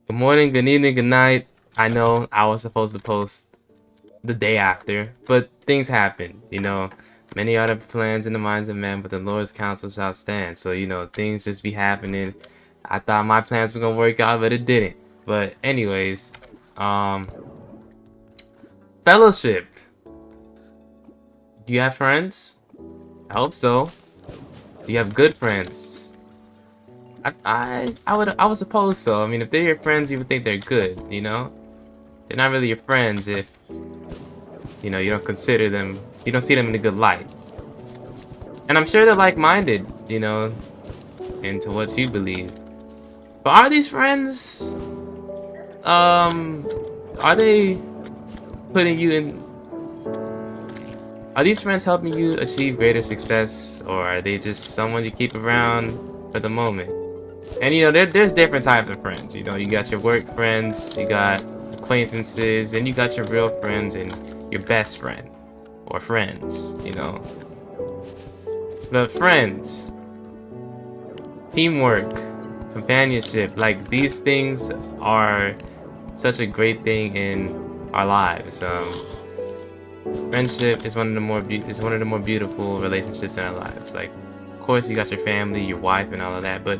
Good morning, good evening, good night. I know I was supposed to post the day after, but things happen, Many are the plans in the minds of men, but the Lord's counsel shall stand. So, things just be happening. I thought my plans were gonna work out, but it didn't. But anyways, um, fellowship. Do you have friends? I hope so. Do you have good friends? I would suppose so. I mean, if they're your friends, you would think they're good, They're not really your friends if you don't consider them, you don't see them in a good light. And I'm sure they're like-minded, into what you believe. But are these friends, are they putting you in, are these friends helping you achieve greater success, or are they just someone you keep around for the moment? And there's different types of friends. You got your work friends, you got acquaintances, and you got your real friends and your best friend or friends. But friends, teamwork, companionship, like these things are such a great thing in our lives. Friendship is one of the more beautiful relationships in our lives. Like, of course, you got your family, your wife, and all of that, but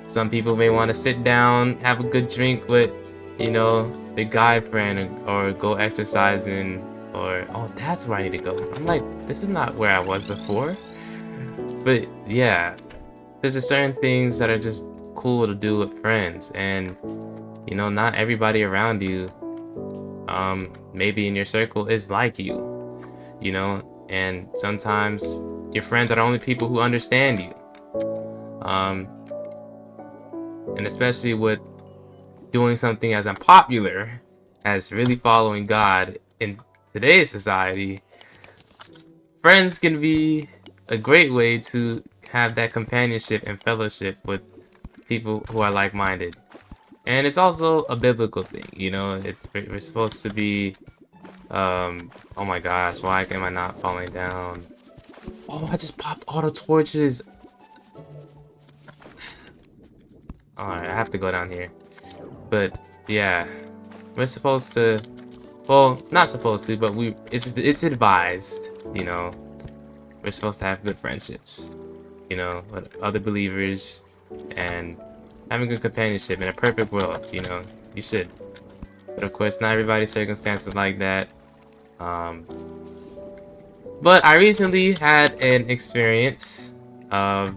some people may want to sit down, have a good drink with, their guy friend, or go exercising, or oh, that's where I need to go. I'm like, this is not where I was before. But yeah, there's just certain things that are just cool to do with friends, and not everybody around you, maybe in your circle, is like and sometimes your friends are the only people who understand you. And especially with doing something as unpopular as really following God in today's society, friends can be a great way to have that companionship and fellowship with people who are like-minded. And it's also a biblical thing, we're supposed to be, oh my gosh, why am I not falling down? Oh, I just popped all the torches. Alright, I have to go down here. But yeah, we're supposed to, well, not supposed to, but it's advised, we're supposed to have good friendships, with other believers, and having good companionship in a perfect world, you should. But of course, not everybody's circumstances like that. But I recently had an experience. As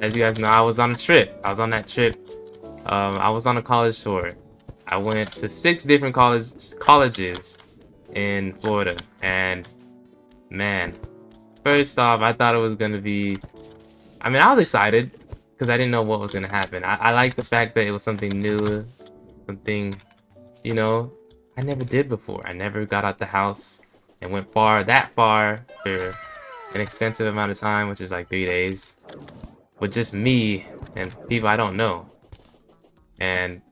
you guys know, I was on a trip. I was on that trip. I was on a college tour. I went to 6 different colleges in Florida, and man, first off, I thought it was gonna be. I mean, I was excited because I didn't know what was gonna happen. I like the fact that it was something new, something, I never did before. I never got out the house and went that far for an extensive amount of time, which is like 3 days, with just me and people I don't know. And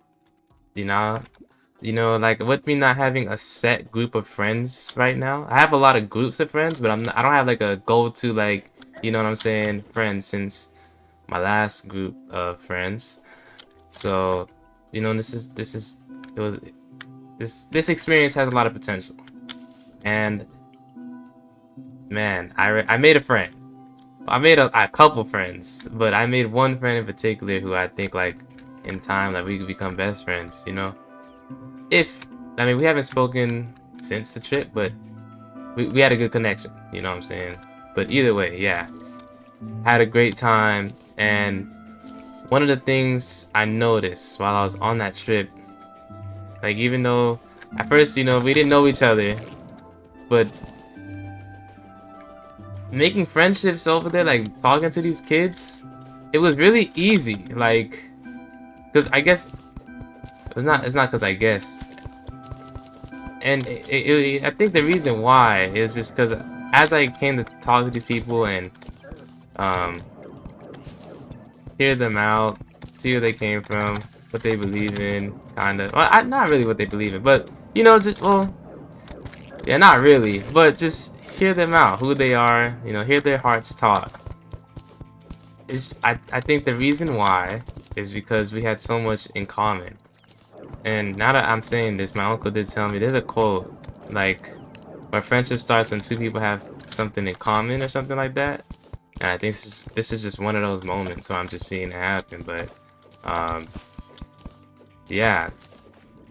like with me not having a set group of friends right now, I have a lot of groups of friends, but I don't have like a go-to, like, you know what I'm saying, friends since my last group of friends. So, this experience has a lot of potential. And man, I made a friend. I made a couple friends, but I made one friend in particular who I think, like, in time, like, we could become best friends, If, I mean, we haven't spoken since the trip, but we had a good connection, you know what I'm saying? But either way, yeah, had a great time. And one of the things I noticed while I was on that trip, like, even though at first, we didn't know each other, but making friendships over there, like talking to these kids, it was really easy. Like, because I guess it's not because I guess. And I think the reason why is just because as I came to talk to these people and hear them out, see where they came from, what they believe in, kind of. Well, not really what they believe in, but just, well, yeah, not really, but just hear them out, who they are, hear their hearts talk. I think the reason why is because we had so much in common. And now that I'm saying this, my uncle did tell me there's a quote like where friendship starts when two people have something in common or something like that. And I think this is just one of those moments where I'm just seeing it happen. But um, yeah,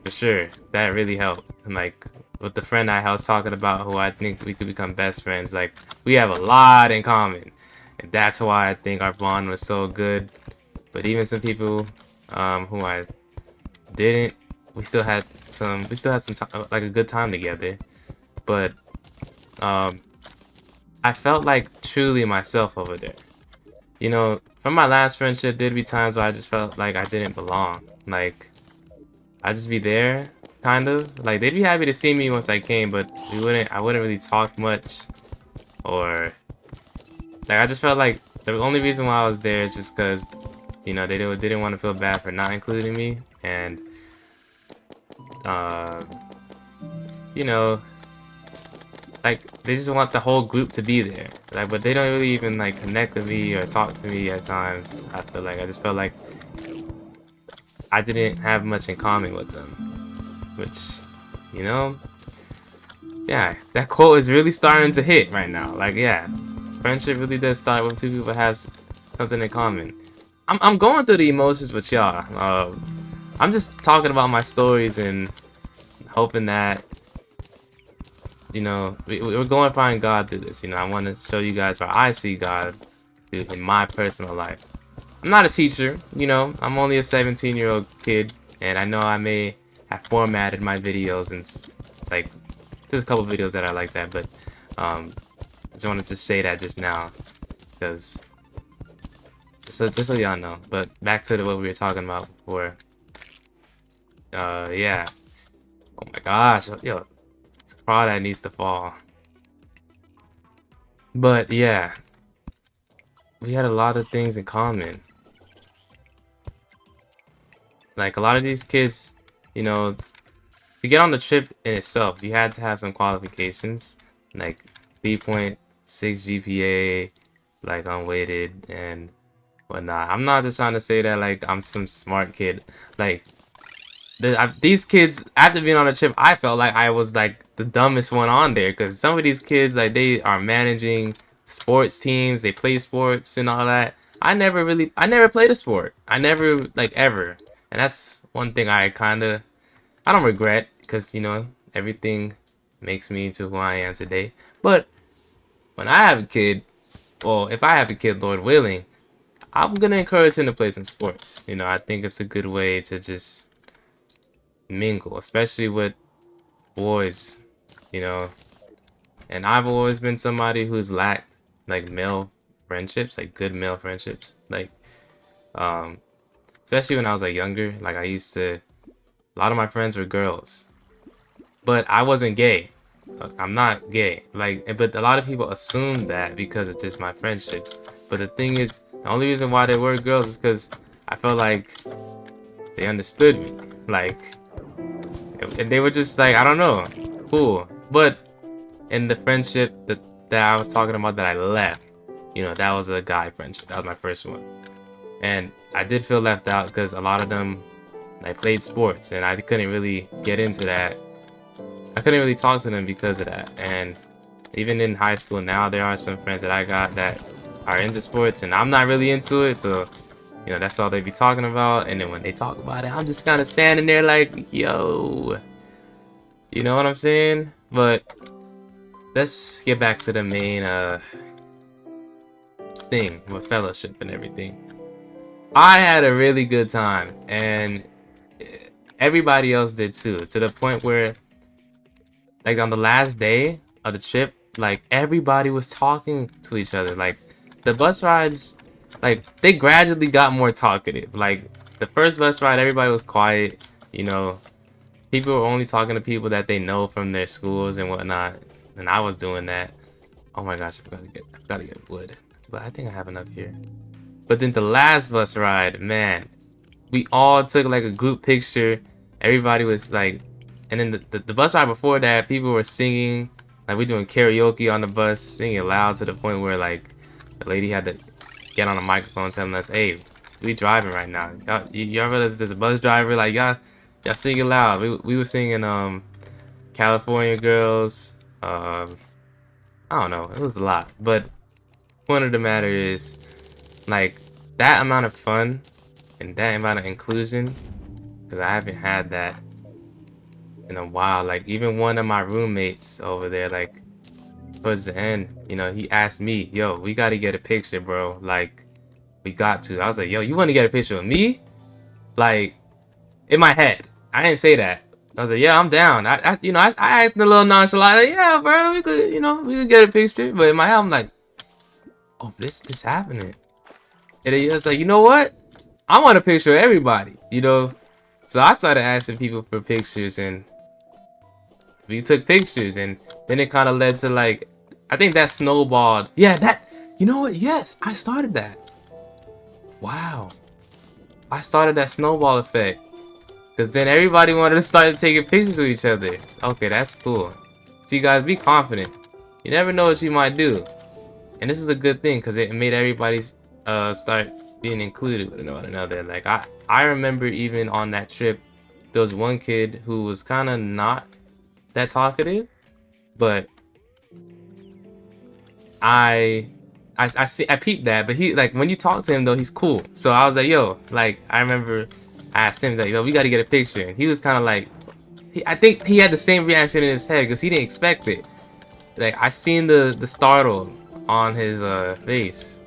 for sure, that really helped. And like with the friend I was talking about, who I think we could become best friends, like we have a lot in common, and that's why I think our bond was so good. But even some people who I didn't, we still had some time, like a good time together. But um, I felt like truly myself over there. You know, from my last friendship, there'd be times where I just felt like I didn't belong. Like I'd just be there, kind of. Like they'd be happy to see me once I came, but I wouldn't really talk much, or like I just felt like the only reason why I was there is just because, you know, they didn't want to feel bad for not including me, and uh, you know, like they just want the whole group to be there. Like, but they don't really even like connect with me or talk to me at times. I feel like I just felt like I didn't have much in common with them, which, you know, yeah, that quote is really starting to hit right now. Like, yeah, friendship really does start when two people have something in common. I'm going through the emotions with y'all. I'm just talking about my stories and hoping that, you know, we're glorifying God through this. You know, I want to show you guys where I see God in my personal life. I'm not a teacher, you know, I'm only a 17-year-old kid, and I know I may have formatted my videos and like, there's a couple videos that are like that, but I just wanted to say that just now, because just so y'all know. But back to what we were talking about before. Yeah. Oh my gosh, yo, it's a craw that needs to fall. But yeah, we had a lot of things in common. Like a lot of these kids, you know, to get on the trip in itself, you had to have some qualifications, like 3.6 GPA, like unweighted and whatnot. I'm not just trying to say that like I'm some smart kid. Like these kids, after being on the trip, I felt like I was like the dumbest one on there, because some of these kids, like, they are managing sports teams, they play sports and all that. I never played a sport. I never, like, ever. And that's one thing I don't regret, because, you know, everything makes me into who I am today. But when I have a kid, well, if I have a kid, Lord willing, I'm gonna encourage him to play some sports. You know, I think it's a good way to just mingle, especially with boys, you know. And I've always been somebody who's lacked like male friendships, like good male friendships. Like, especially when I was like younger, like a lot of my friends were girls. But I wasn't gay. I'm not gay. Like, but a lot of people assume that because it's just my friendships. But the thing is, the only reason why they were girls is because I felt like they understood me. Like, and they were just like, I don't know, cool. But in the friendship that I was talking about that I left, you know, that was a guy friendship. That was my first one. And I did feel left out because a lot of them, like, played sports, and I couldn't really get into that. I couldn't really talk to them because of that. And even in high school now, there are some friends that I got that are into sports, and I'm not really into it. So, you know, that's all they be talking about. And then when they talk about it, I'm just kind of standing there like, yo, you know what I'm saying? But let's get back to the main thing with fellowship and everything. I had a really good time, and everybody else did too, to the point where, like, on the last day of the trip, like, everybody was talking to each other. Like, the bus rides, like, they gradually got more talkative. Like, the first bus ride, everybody was quiet, you know. People were only talking to people that they know from their schools and whatnot, and I was doing that. Oh my gosh, I've got to get wood, but I think I have enough here. But then the last bus ride, man, we all took like a group picture. Everybody was like, and then the bus ride before that, people were singing, like, we doing karaoke on the bus, singing loud to the point where, like, the lady had to get on the microphone telling us, hey, we driving right now. Y'all realize there's a bus driver, like, y'all Y'all sing it loud. We were singing California Girls. I don't know. It was a lot, but point of the matter is, like, that amount of fun and that amount of inclusion, because I haven't had that in a while. Like, even one of my roommates over there, like, towards the end, you know, he asked me, yo, we got to get a picture, bro. Like, we got to. I was like, yo, you want to get a picture of me? Like, in my head. I didn't say that. I was like, yeah, I'm down. I acted a little nonchalant. Like, yeah, bro, we could get a picture. But in my head, I'm like, oh, this happening. And then was like, you know what? I want a picture of everybody, you know? So I started asking people for pictures, and we took pictures, and then it kind of led to, like, I think that snowballed. Yeah, you know what? Yes, I started that. Wow. I started that snowball effect. Because then everybody wanted to start taking pictures with each other. Okay, that's cool. See, guys, be confident. You never know what you might do. And this is a good thing because it made everybody start being included with one another. Like, I remember even on that trip, there was one kid who was kind of not that talkative, but I peeped that. But he, like, when you talk to him though, he's cool. So I was like, yo, like, I remember I asked him, like, yo, we got to get a picture, and he was kind of like, I think he had the same reaction in his head because he didn't expect it. Like, I seen the startle on his face.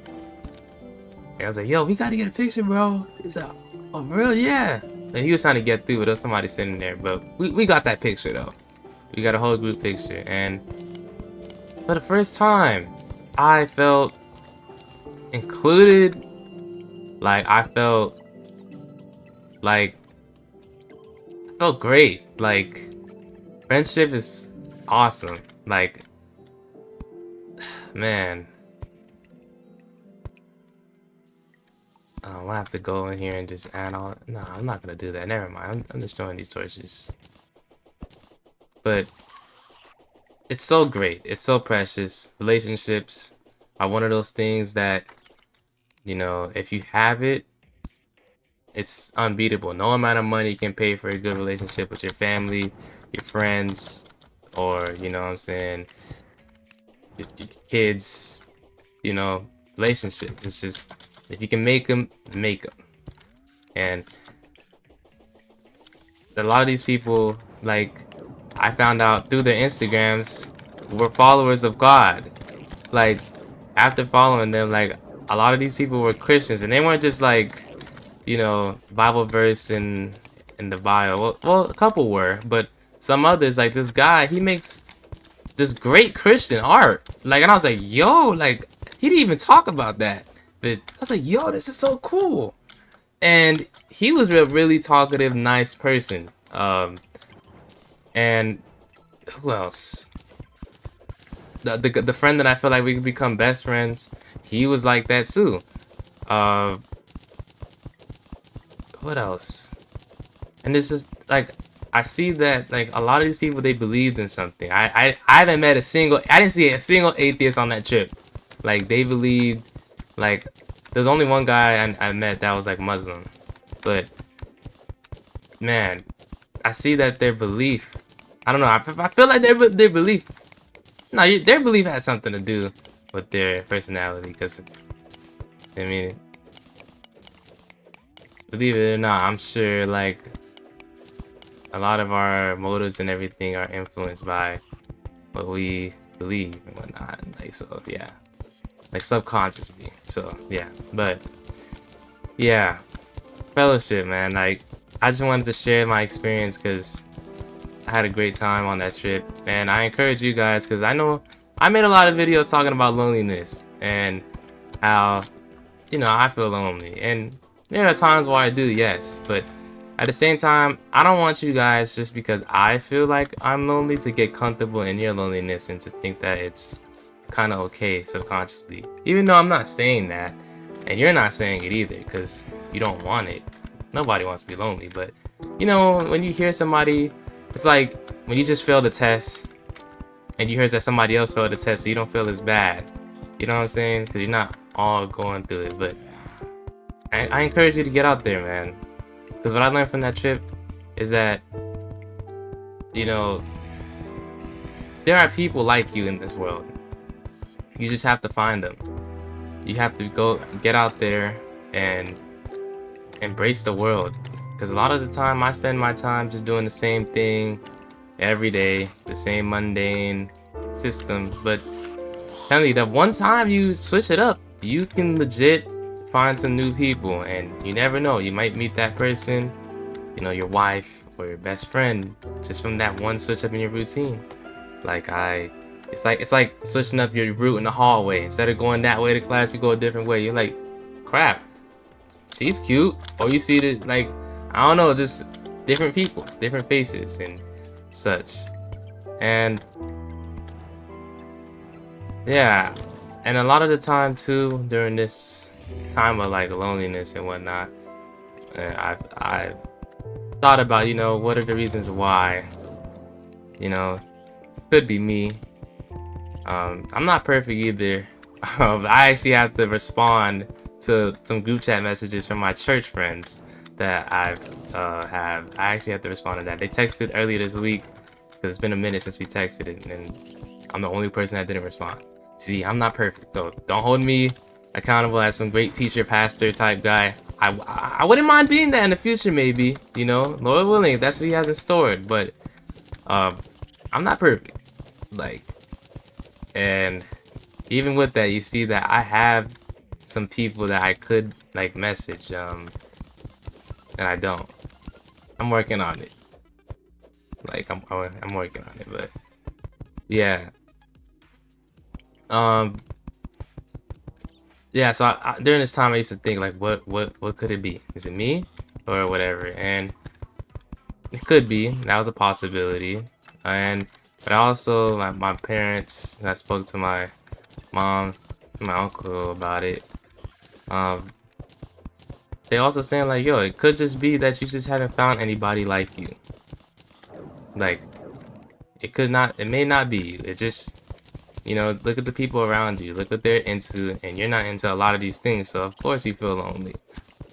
And I was like, yo, we gotta get a picture, bro. He's like, oh, real? Yeah. And he was trying to get through, but there was somebody sitting there. But we got that picture, though. We got a whole group picture. And for the first time, I felt included. Like, I felt great. Like, friendship is awesome. Like, man. I have to go in here and just add all. No, I'm not gonna do that. Never mind. I'm destroying these torches. But it's so great. It's so precious. Relationships are one of those things that, you know, if you have it, it's unbeatable. No amount of money can pay for a good relationship with your family, your friends, or, you know what I'm saying, your kids, you know, relationships. It's just, if you can make them, make them. And a lot of these people, like, I found out through their Instagrams, were followers of God. Like, after following them, like, a lot of these people were Christians, and they weren't just like, you know, Bible verse in the bio. Well, a couple were, but some others, like this guy, he makes this great Christian art. Like, and I was like, yo, like, he didn't even talk about that. But I was like, yo, this is so cool. And he was a really talkative, nice person. And who else? The friend that I feel like we could become best friends, he was like that too. What else? And it's just like, I see that, like, a lot of these people, they believed in something. I haven't met I didn't see a single atheist on that trip. Like, they believed, like, there's only one guy I met that was like Muslim. But man, I see that their belief, I don't know, I feel like their belief, no, their belief had something to do with their personality. Because, I mean, believe it or not, I'm sure, like, a lot of our motives and everything are influenced by what we believe and whatnot. Like, so yeah, like, subconsciously. So yeah, but yeah, fellowship, man. Like, I just wanted to share my experience because I had a great time on that trip, and I encourage you guys, because I know I made a lot of videos talking about loneliness and how, you know, I feel lonely, and there are times where I do, yes, but at the same time, I don't want you guys, just because I feel like I'm lonely, to get comfortable in your loneliness and to think that it's kind of okay subconsciously. Even though I'm not saying that, and you're not saying it either, because you don't want it. Nobody wants to be lonely, but, you know, when you hear somebody, it's like when you just failed a test, and you hear that somebody else failed the test, so you don't feel as bad. You know what I'm saying? Because you're not all going through it. But I encourage you to get out there, man. Because what I learned from that trip, is that, you know, there are people like you in this world. You just have to find them. You have to go get out there and embrace the world. Because a lot of the time I spend my time just doing the same thing every day, the same mundane system. But telling you that one time you switch it up, you can legit find some new people, and you never know, you might meet that person, you know, your wife or your best friend, just from that one switch up in your routine. Like it's like switching up your route in the hallway. Instead of going that way to class, you go a different way. You're like, crap, she's cute. Or you see that, like, I don't know, just different people, different faces and such. And yeah, and a lot of the time too, during this time of like loneliness and whatnot, I've thought about, you know, what are the reasons why, you know, could be me. I'm not perfect either. I actually have to respond to some group chat messages from my church friends that I actually have to respond to that. They texted earlier this week because it's been a minute since we texted it, and I'm the only person that didn't respond. See, I'm not perfect, so don't hold me accountable as some great teacher, pastor type guy. I wouldn't mind being that in the future, maybe. You know, Lord willing, if that's what He has in store. But I'm not perfect. Like, and even with that, you see that I have some people that I could like message, and I don't. I'm working on it. Like I'm working on it, but yeah. Yeah, so during this time I used to think like, what could it be? Is it me or whatever? And it could be. That was a possibility. But also like my parents, I spoke to my mom and my uncle about it. They also saying like, yo, it could just be that you just haven't found anybody like you. Like, it may not be you. It just, you know, look at the people around you, look what they're into, and you're not into a lot of these things, so of course you feel lonely.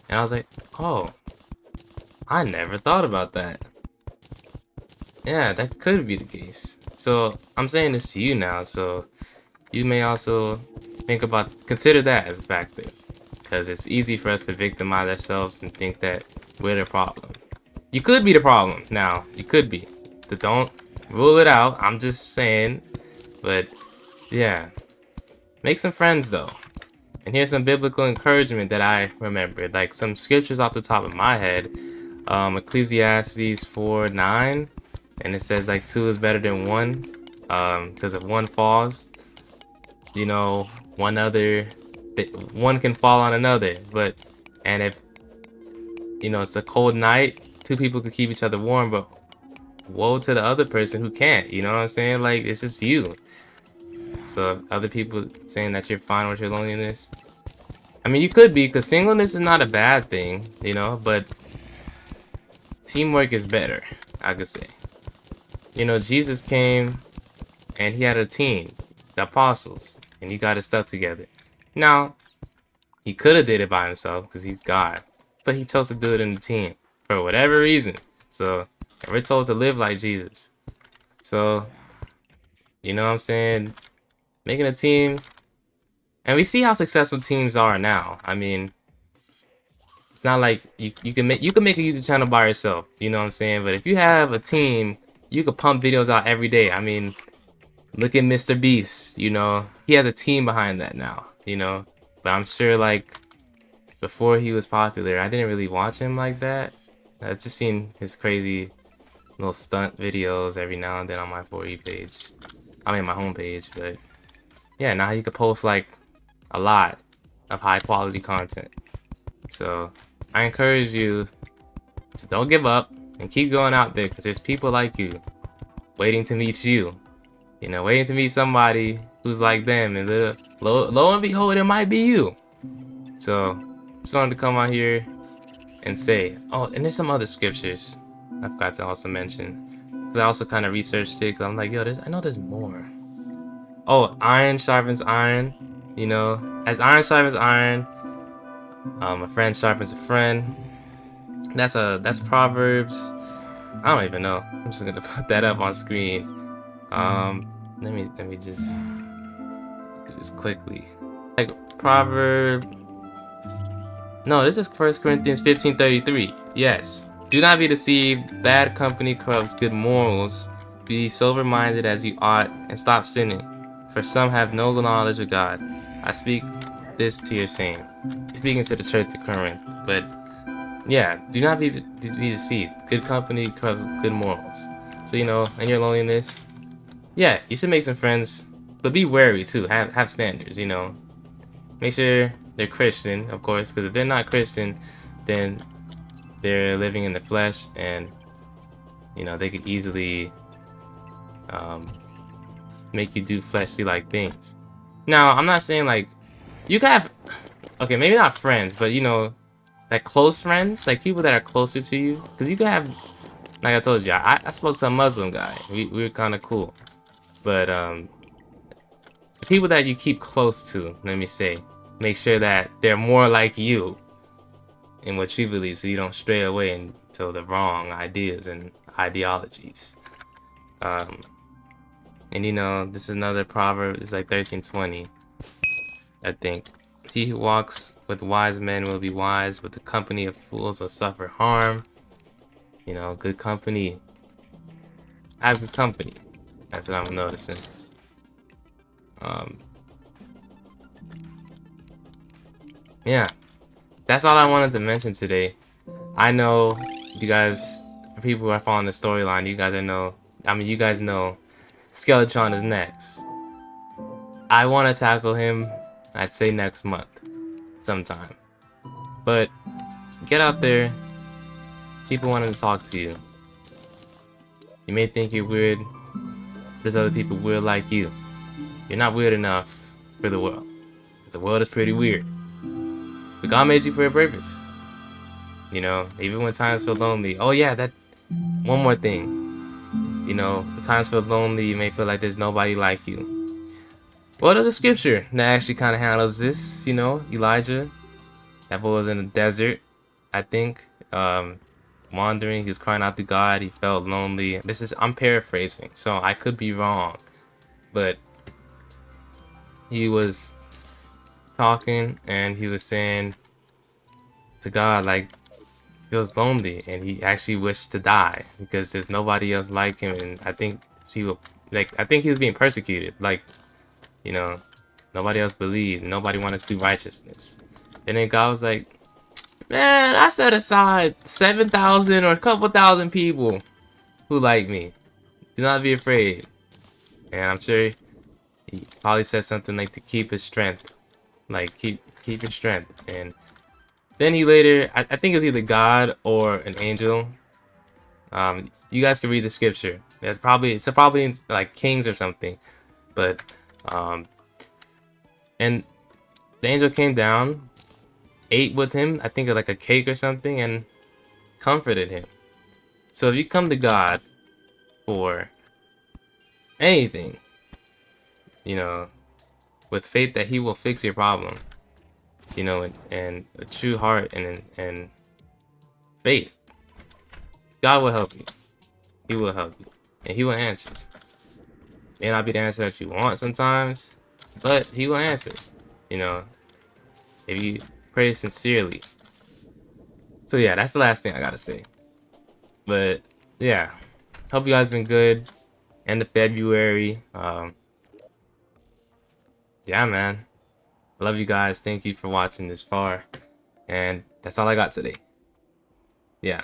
And I was like, oh, I never thought about that. Yeah, that could be the case. So I'm saying this to you now, so you may also consider that as a factor. Because it's easy for us to victimize ourselves and think that we're the problem. You could be the problem now. You could be. Don't rule it out. I'm just saying. But yeah. Make some friends though. And here's some biblical encouragement that I remembered. Like some scriptures off the top of my head. Ecclesiastes 4:9. And it says like 2 is better than 1. Because if one falls, you know, one can fall on another. And if, you know, it's a cold night, 2 people could keep each other warm, but woe to the other person who can't. You know what I'm saying? Like, it's just you. So other people saying that you're fine with your loneliness, I mean, you could be, because singleness is not a bad thing, you know, but teamwork is better, I could say. You know, Jesus came and He had a team, the apostles, and He got His stuff together. Now, He could have did it by Himself because He's God, but He chose to do it in a team for whatever reason. So, and we're told to live like Jesus. So, you know what I'm saying? Making a team, and we see how successful teams are now. I mean, it's not like you can make a YouTube channel by yourself. You know what I'm saying? But if you have a team, you could pump videos out every day. I mean, look at Mr. Beast. You know, he has a team behind that now. You know, but I'm sure like before he was popular, I didn't really watch him like that. I've just seen his crazy little stunt videos every now and then on my For You page. I mean, my homepage, but yeah, now you could post like a lot of high quality content. So I encourage you to don't give up and keep going out there, because there's people like you waiting to meet you. You know, waiting to meet somebody who's like them, and lo and behold, it might be you. So just wanted to come out here and say, oh, and there's some other scriptures I forgot to also mention, because I also kind of researched it, because I'm like, yo, I know there's more. Oh, iron sharpens iron. You know, as iron sharpens iron, a friend sharpens a friend. That's Proverbs I don't even know. I'm just gonna put that up on screen. Let me just do this quickly. Like proverb. No, this is 1 Corinthians 15:33. Yes. Do not be deceived. Bad company corrupts good morals. Be sober-minded as you ought, and stop sinning. For some have no knowledge of God. I speak this to your shame. Speaking to the church of Corinth. But yeah, do not be deceived. Good company corrupts good morals. So in your loneliness, yeah, you should make some friends, but be wary too. Have standards. Make sure they're Christian, of course, because if they're not Christian, then they're living in the flesh, and they could easily um, make you do fleshly like things. Now, I'm not saying like you can have, okay, maybe not friends, but like close friends, like people that are closer to you, because you can have, like I told you, I spoke to a Muslim guy. We were kind of cool, but the people that you keep close to, let me say, make sure that they're more like you in what you believe, so you don't stray away into the wrong ideas and ideologies. And this is another proverb. It's like 13:20, I think. He who walks with wise men will be wise, but the company of fools will suffer harm. Good company. Have good company. That's what I'm noticing. Um, yeah, that's all I wanted to mention today. I know you guys, people who are following the storyline, you guys know Skeletron is next. I want to tackle him, I'd say next month, sometime. But get out there, people wanting to talk to you. You may think you're weird, there's other people weird like you. You're not weird enough for the world, because the world is pretty weird. But God made you for a purpose. Even when times feel lonely. Oh yeah, that one more thing. When times feel lonely, you may feel like there's nobody like you. Well, there's a scripture that actually kind of handles this. Elijah, that boy was in the desert, I think, wandering. He was crying out to God. He felt lonely. I'm paraphrasing, so I could be wrong, but he was talking and he was saying to God, like, he feels lonely, and he actually wished to die because there's nobody else like him. And I think I think he was being persecuted. Like, nobody else believed. Nobody wanted to do righteousness. And then God was like, man, I set aside 7,000 or a couple thousand people who like me. Do not be afraid. And I'm sure he probably said something like to keep his strength. Like, keep your strength. And then he later, I think it's either God or an angel. You guys can read the scripture. It's probably in like Kings or something. But and the angel came down, ate with him, I think like a cake or something, and comforted him. So if you come to God for anything, with faith that he will fix your problem, and a true heart and faith, God will help you. He will help you, and he will answer. May not be the answer that you want sometimes, but he will answer. If you pray sincerely. So yeah, that's the last thing I gotta say. But yeah, hope you guys been good. End of February. Yeah, man. Love you guys. Thank you for watching this far. And that's all I got today. Yeah.